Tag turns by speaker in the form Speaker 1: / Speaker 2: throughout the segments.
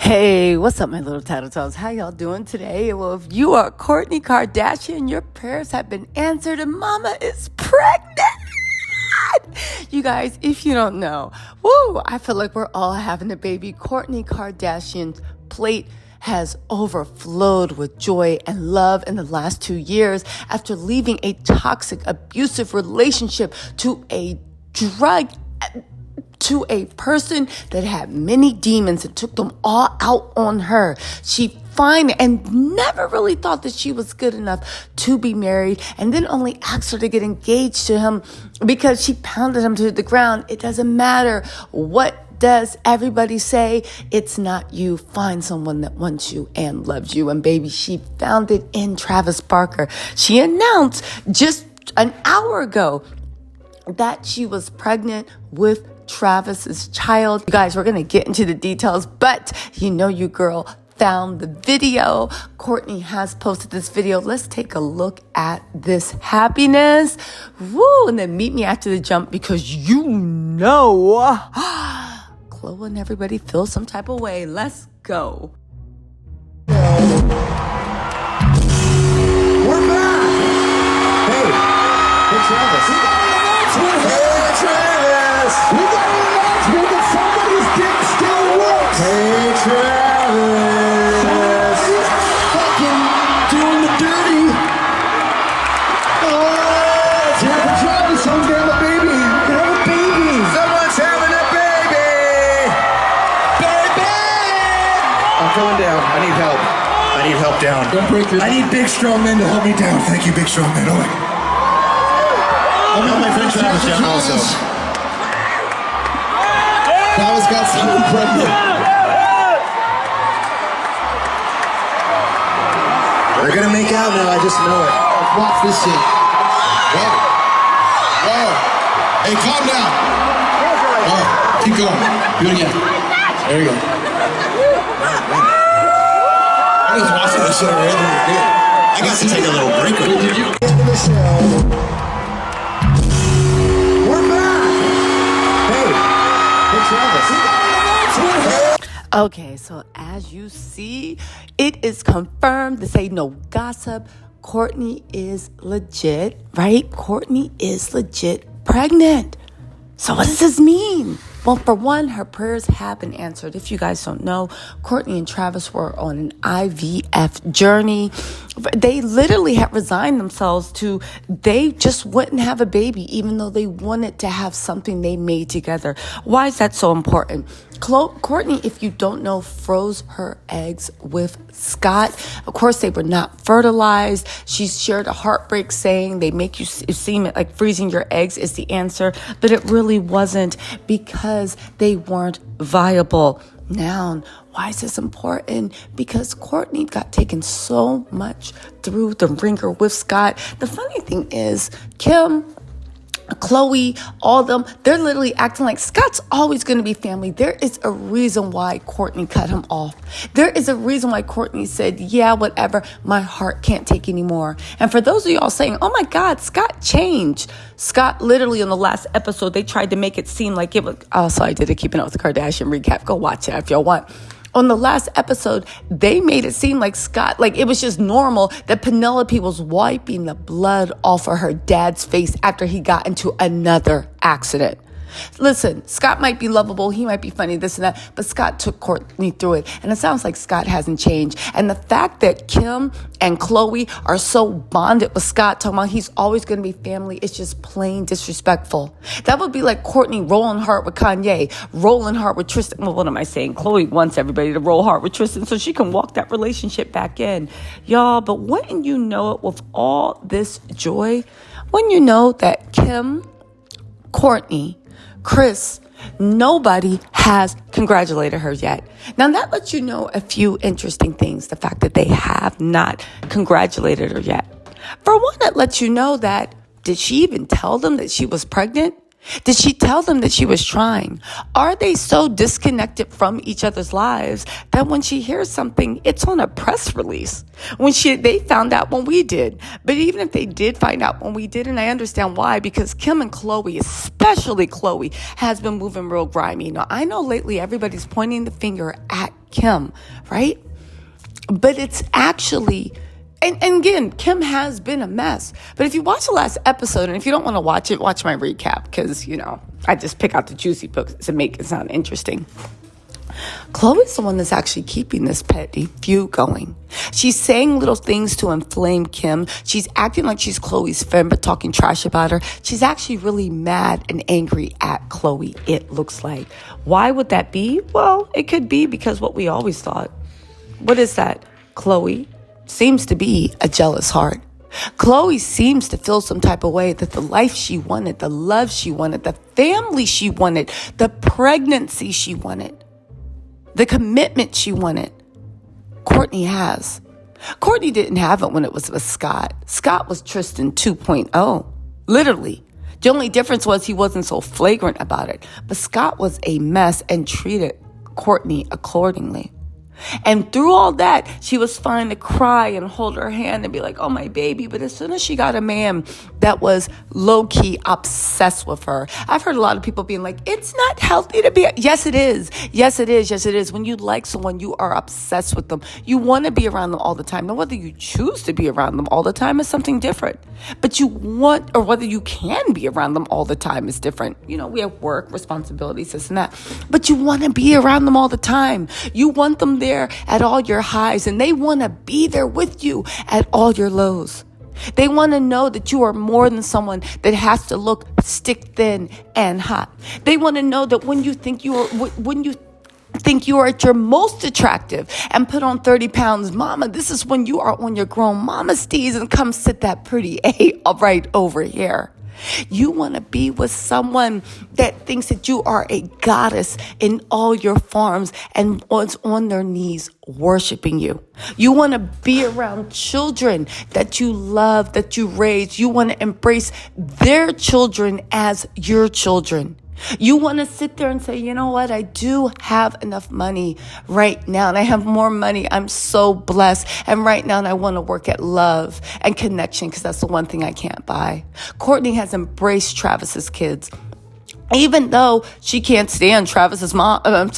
Speaker 1: Hey, what's up, my little TisaTellss? How y'all doing today? Well, if you are Kourtney Kardashian, your prayers have been answered and mama is pregnant. You guys, if you don't know, I feel like we're all having a baby. Kourtney Kardashian's plate has overflowed with joy and love in the last 2 years after leaving a toxic, abusive relationship to a person that had many demons and took them all out on her. She finally and never really thought that she was good enough to be married, and then only asked her to get engaged to him because she pounded him to the ground. It doesn't matter what does everybody say. It's not you. Find someone that wants you and loves you. And baby, she found it in Travis Barker. She announced just an hour ago that she was pregnant with Travis's child. You guys, we're going to get into the details, but you know your girl found the video. Kourtney has posted this video. Let's take a look at this happiness. And then meet me after the jump because you know Khloe and everybody feels some type of way. Let's go.
Speaker 2: We're back. Hey Travis. Hey Travis. We got an announcement that somebody's dick still works. Hey Travis. He's fucking doing the dirty. Oh, it's here for Travis. Someone's gonna have a baby. You can have a baby. Someone's having a baby. Baby. I'm going down. I need help. I need help down. Don't break your. I need big strong men to help me down. Thank you, big strong men. All right. I'll help my friend Travis down also. Travis got someone pregnant. We're gonna make out now, I just know it. Watch this shit. Whoa. Whoa. Hey, calm down. Oh, keep going. Do it again. There you go. I was watching this shit already. I got to take a little break with you. Into the show. We're back. Hey Travis.
Speaker 1: Okay, so as you see, it is confirmed. This ain't no gossip. Kourtney is legit, right? Kourtney is legit pregnant. So what does this mean? Well, for one, her prayers have been answered. If you guys don't know, Kourtney and Travis were on an IVF journey. They literally had resigned themselves to, they just wouldn't have a baby, even though they wanted to have something they made together. Why is that so important? Kourtney, if you don't know, froze her eggs with Scott. Of course, they were not fertilized. She shared a heartbreak saying they make you seem like freezing your eggs is the answer, but it really wasn't because they weren't viable. Now, why is this important? Because Kourtney got taken so much through the ringer with Scott. The funny thing is, Kim, Khloe, all of them, they're literally acting like Scott's always going to be family. There is a reason why Kourtney cut him off. There is a reason why Kourtney said, yeah, whatever, my heart can't take anymore. And for those of y'all saying, oh my God, Scott changed. Scott literally in the last episode, they tried to make it seem like it was, also I did a Keeping Up with the Kardashian recap. Go watch it if y'all want. On the last episode, they made it seem like Scott, like it was just normal that Penelope was wiping the blood off of her dad's face after he got into another accident. Listen, Scott might be lovable, he might be funny, this and that, but Scott took Kourtney through it. And it sounds like Scott hasn't changed. And the fact that Kim and Khloe are so bonded with Scott, talking about he's always going to be family, it's just plain disrespectful. That would be like Kourtney rolling hard with Kanye, rolling hard with Tristan. Well, what am I saying? Khloe wants everybody to roll hard with Tristan so she can walk that relationship back in. Y'all, but wouldn't you know it with all this joy? Wouldn't you know that Kim, Kourtney, Kris, nobody has congratulated her yet. Now that lets you know a few interesting things. The fact that they have not congratulated her yet. For one, it lets you know that, did she even tell them that she was pregnant? Did she tell them that she was trying? Are they so disconnected from each other's lives that when she hears something, it's on a press release? They found out when we did. But even if they did find out when we did, and I understand why, because Kim and Khloe, especially Khloe, has been moving real grimy. Now, I know lately everybody's pointing the finger at Kim, right? But it's actually, and again, Kim has been a mess. But if you watch the last episode, and if you don't want to watch it, watch my recap, because, I just pick out the juicy books to make it sound interesting. Khloe's the one that's actually keeping this petty feud going. She's saying little things to inflame Kim. She's acting like she's Khloe's friend, but talking trash about her. She's actually really mad and angry at Khloe, it looks like. Why would that be? Well, it could be because what we always thought. What is that? Khloe seems to be a jealous heart. Khloe seems to feel some type of way that the life she wanted, the love she wanted, the family she wanted, the pregnancy she wanted, the commitment she wanted, Kourtney has. Kourtney didn't have it when it was with Scott. Scott was Tristan 2.0, literally. The only difference was he wasn't so flagrant about it. But Scott was a mess and treated Kourtney accordingly. And through all that, she was fine to cry and hold her hand and be like, oh, my baby. But as soon as she got a man that was low-key obsessed with her, I've heard a lot of people being like, it's not healthy to be. Yes, it is. Yes, it is. Yes, it is. When you like someone, you are obsessed with them. You want to be around them all the time. Now, whether you choose to be around them all the time is something different. But you want, or whether you can be around them all the time is different. We have work, responsibilities, this and that. But you want to be around them all the time. You want them there at all your highs, and they want to be there with you at all your lows. They want to know that you are more than someone that has to look stick thin and hot. They want to know that when you think you are at your most attractive and put on 30 pounds, mama, this is when you are on your grown mama steez and come sit that pretty A right over here. You want to be with someone that thinks that you are a goddess in all your forms and was on their knees worshiping you. You want to be around children that you love, that you raise. You want to embrace their children as your children. You want to sit there and say, you know what? I do have enough money right now, and I have more money. I'm so blessed. And right now, I want to work at love and connection, because that's the one thing I can't buy. Kourtney has embraced Travis's kids. Even though she can't stand Travis's mom, Shannon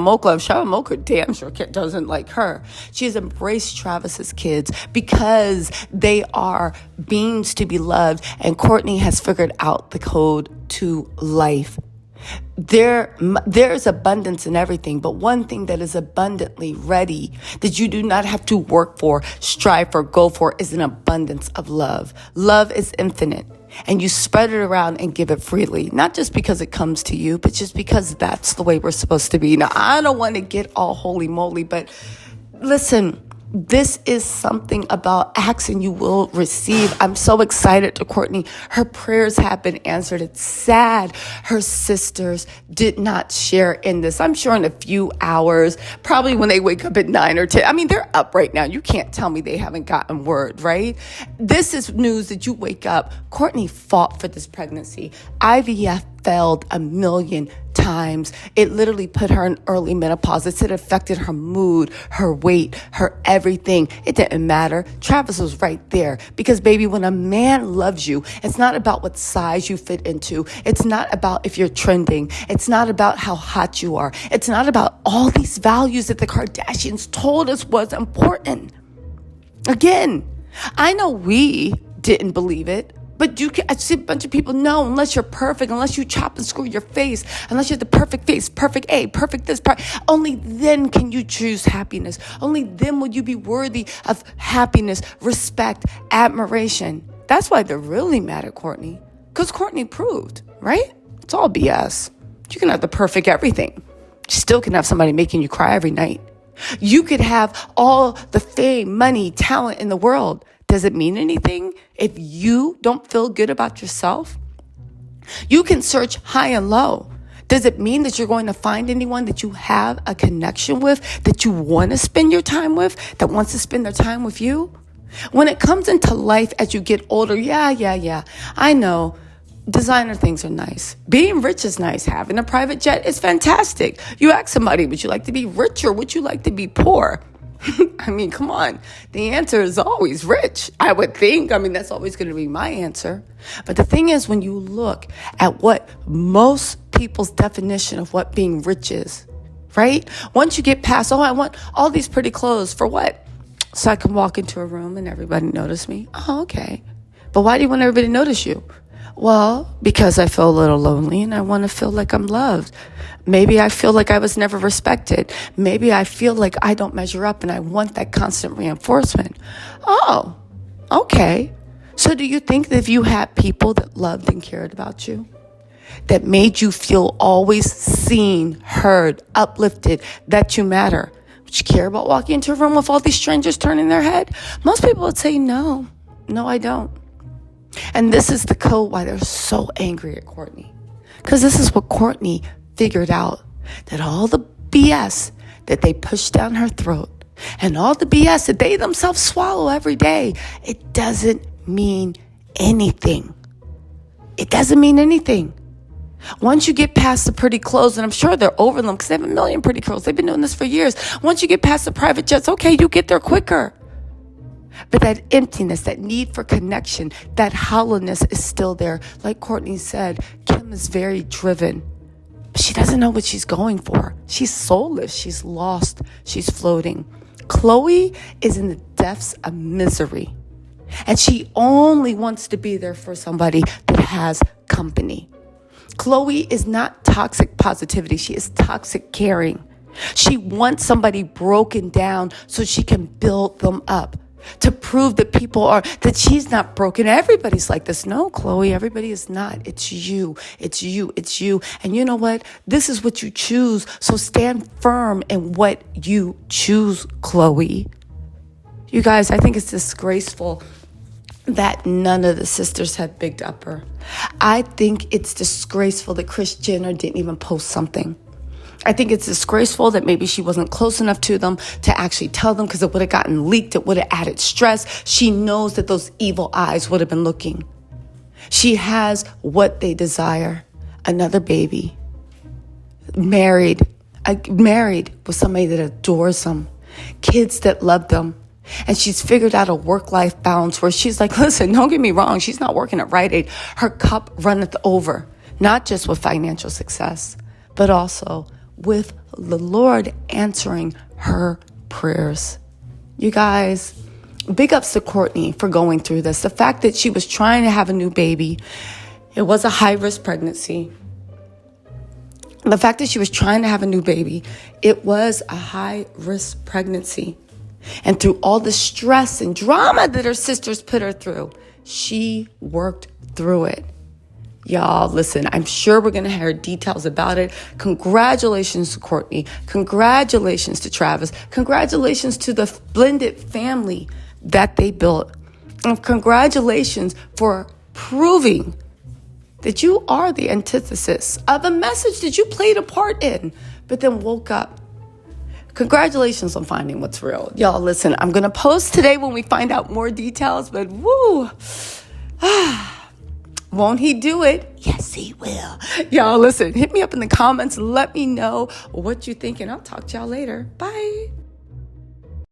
Speaker 1: Moakler. Shannon Moakler damn sure doesn't like her. She has embraced Travis's kids because they are beings to be loved, and Kourtney has figured out the code to life. There's abundance in everything, but one thing that is abundantly ready, that you do not have to work for, strive for, go for, is an abundance of love. Love is infinite. And you spread it around and give it freely, not just because it comes to you, but just because that's the way we're supposed to be. Now, I don't want to get all holy moly, but listen, this is something about ask and you will receive. I'm so excited to Kourtney. Her prayers have been answered. It's sad her sisters did not share in this. I'm sure in a few hours, probably when they wake up at 9 or 10. I mean, they're up right now. You can't tell me they haven't gotten word, right? This is news that you wake up. Kourtney fought for this pregnancy. IVF failed 1,000,000 times. It literally put her in early menopause. It affected her mood, her weight, her everything. It didn't matter. Travis was right there. Because, baby, when a man loves you, it's not about what size you fit into. It's not about if you're trending. It's not about how hot you are. It's not about all these values that the Kardashians told us was important. Again, I know we didn't believe it. But I see a bunch of people, no, unless you're perfect, unless you chop and screw your face, unless you have the perfect face, perfect A, perfect this, only then can you choose happiness. Only then will you be worthy of happiness, respect, admiration. That's why they're really mad at Kourtney. Because Kourtney proved, right? It's all BS. You can have the perfect everything. You still can have somebody making you cry every night. You could have all the fame, money, talent in the world. Does it mean anything if you don't feel good about yourself? You can search high and low. Does it mean that you're going to find anyone that you have a connection with, that you want to spend your time with, that wants to spend their time with you? When it comes into life as you get older, yeah, I know designer things are nice. Being rich is nice. Having a private jet is fantastic. You ask somebody, would you like to be rich or would you like to be poor? I mean, come on. The answer is always rich, I would think. I mean, that's always going to be my answer. But the thing is, when you look at what most people's definition of what being rich is, right? Once you get past, I want all these pretty clothes. For what? So I can walk into a room and everybody notice me. Oh, okay. But why do you want everybody to notice you? Well, because I feel a little lonely and I want to feel like I'm loved. Maybe I feel like I was never respected. Maybe I feel like I don't measure up and I want that constant reinforcement. Oh, okay. So do you think that if you had people that loved and cared about you, that made you feel always seen, heard, uplifted, that you matter, would you care about walking into a room with all these strangers turning their head? Most people would say, no, I don't. And this is the code why they're so angry at Kourtney. Because this is what Kourtney figured out, that all the BS that they push down her throat and all the BS that they themselves swallow every day, it doesn't mean anything. It doesn't mean anything. Once you get past the pretty clothes, and I'm sure they're over them because they have a million pretty clothes. They've been doing this for years. Once you get past the private jets, okay, you get there quicker. But that emptiness, that need for connection, that hollowness is still there. Like Kourtney said, Kim is very driven. But she doesn't know what she's going for. She's soulless. She's lost. She's floating. Khloe is in the depths of misery. And she only wants to be there for somebody that has company. Khloe is not toxic positivity. She is toxic caring. She wants somebody broken down so she can build them up, to prove that that she's not broken. Everybody's like this. No, Khloe, everybody is not. It's you. It's you. It's you. And you know what? This is what you choose. So stand firm in what you choose, Khloe. You guys, I think it's disgraceful that none of the sisters had bigged up her. I think it's disgraceful that Kris Jenner didn't even post something. I think it's disgraceful that maybe she wasn't close enough to them to actually tell them, because it would have gotten leaked. It would have added stress. She knows that those evil eyes would have been looking. She has what they desire. Another baby. Married with somebody that adores them. Kids that love them. And she's figured out a work-life balance where she's like, listen, don't get me wrong. She's not working at Rite Aid. Her cup runneth over. Not just with financial success, but also with the Lord answering her prayers. You guys, big ups to Kourtney for going through this. The fact that she was trying to have a new baby, it was a high-risk pregnancy. The fact that she was trying to have a new baby, it was a high-risk pregnancy. And through all the stress and drama that her sisters put her through, she worked through it. Y'all, listen, I'm sure we're going to hear details about it. Congratulations to Kourtney. Congratulations to Travis. Congratulations to the blended family that they built. And congratulations for proving that you are the antithesis of a message that you played a part in, but then woke up. Congratulations on finding what's real. Y'all, listen, I'm going to post today when we find out more details, but woo. Won't he do it? Yes, he will. Y'all, listen, hit me up in the comments. Let me know what you think, and I'll talk to y'all later. Bye.